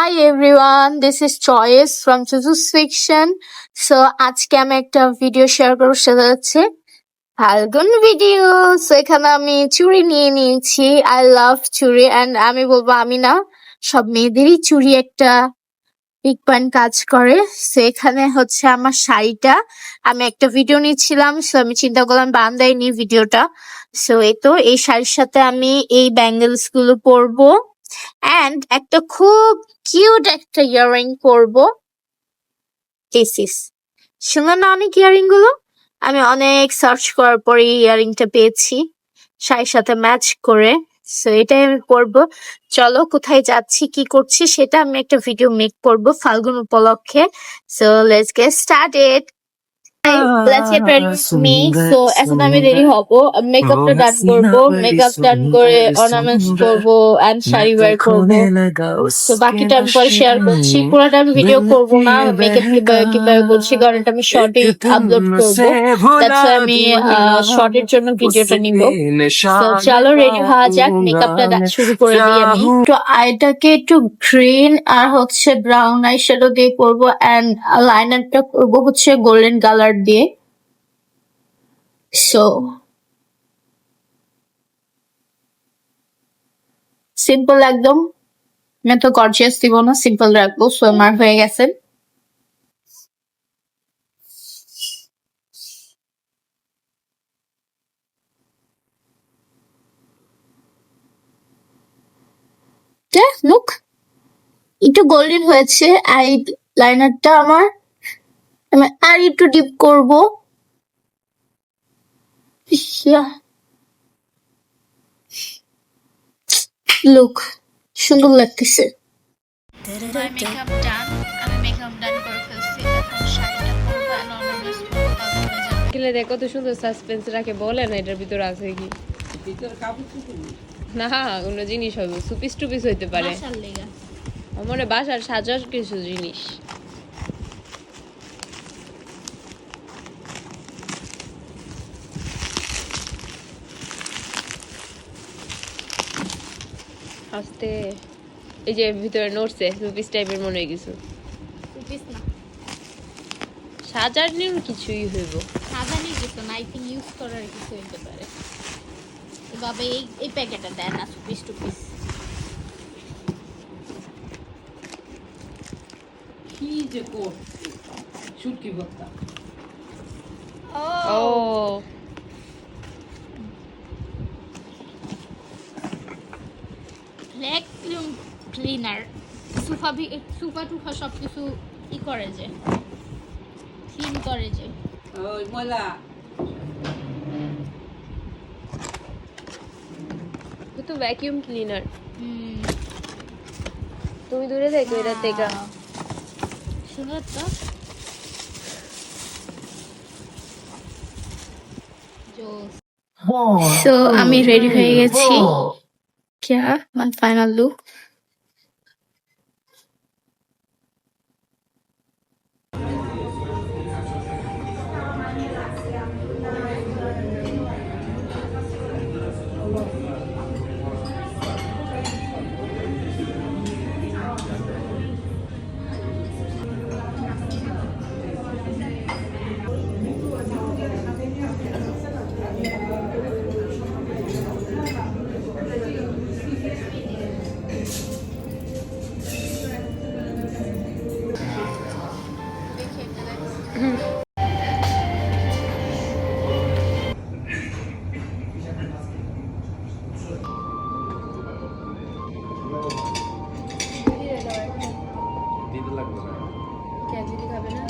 Hi everyone, this is Choice from Chuchu's Fiction. So আজকে আমি একটা ভিডিও শেয়ার করবো, সেটা হচ্ছে ফাল্গুন ভিডিও। সো এখানে আমি চুড়ি নিয়ে নিয়েছি। আই লাভ চুড়ি অ্যান্ড আমি বলবো আমি না, সব মেয়েদেরই চুড়ি একটা বিগ পয়েন্ট কাজ করে। সো এখানে হচ্ছে আমার শাড়িটা, আমি একটা ভিডিও নিচ্ছিলাম, সো আমি চিন্তা করলাম বারান্দায় নিয়ে ভিডিওটা। সো এই তো এই শাড়ির সাথে আমি এই ব্যাঙ্গেলস গুলো পরবো অ্যান্ড একটা খুব কিউট একটা ইয়াররিং পরবো। দিস শুনলাম না অনেক ইয়াররিং গুলো, আমি অনেক সার্চ করার পরে ইয়াররিংটা পেয়েছি শাড়ির সাথে ম্যাচ করে। সো এটাই আমি পরবো। চলো কোথায় যাচ্ছি কি করছি সেটা আমি একটা ভিডিও মেক করবো ফাল্গুন উপলক্ষে। So let's get started. Let's get ready with me. So এখন আমি রেডি হব, মেকআপটা ডান করবো, মেকআপ ডান করে অর্নামেন্টস করবো এন্ড শাড়ি ওয়্যার করবো। তো বাকিটা আমি পরে শেয়ার করছি, পুরোটা আমি ভিডিও করবো না, মেকআপ কিভাবে করছি, কারণ এটা আমি শর্টে আপলোড করবো। দ্যাটস আমি শর্টের জন্য ভিডিওটা নিব। তো চলো রেডি হওয়া যাক, মেকআপটা শুরু করে দিই আমি। তো আইটাকে একটু গ্রিন আর হচ্ছে ব্রাউন আই শ্যাডো দিয়ে করবো এন্ড লাইনারটা করবো হচ্ছে গোল্ডেন কালার দিয়ে। সো সিম্পল একদম, আমি তো গর্জিয়াস দিব না, সিম্পল রাখবো। সো আমার হয়ে গেছে। লুক একটু গোল্ডেন হয়েছে আই লাইনারটা আমার, আমি আর একটু ডিপ করবো। লুক সুন্দর লাগতেছে। মেকআপ ডান, আমি মেকআপ ডান করে ফেলছি, এখন শাড়িটা পরবো আর অর্নামেন্টস করবো, তারপরে যাবো। গেলে দেখো তো সুন্দর সাসপেন্স রাখে, বলে না এটার ভিতর আছে কি না, কোনো জিনিস হবে, সুপিস টুপিস হইতে পারে, মনে বাসার সাজার কিছু জিনিস। আস্তে এই যে ভিতরে নড়ছে, সুপিস টাইপের মনে হয় কিছু, সুপিস না, সাজার নিয়ম কিছুই হইব, সাজানি কিছু না, আই থিঙ্ক ইউজ করার কিছু হইতে পারে। বাবা এই প্যাকেটটা দেয় না সুপিস টুপিস। কি যে কোট শুটকি ভর্তা। ও ভ্যাকুয়াম ক্লিনার, সুপা টুফা সবকিছু ই করে যে ক্লিন করে যে। ওই ময়লা তো ভ্যাকিউম ক্লিনার। তুমি দূরে দেখো এটা থেকে সুন্দর তো। তো আমি রেডি হয়ে গেছি, क्या my final look। ক্যাজুয়ালি খাবে না।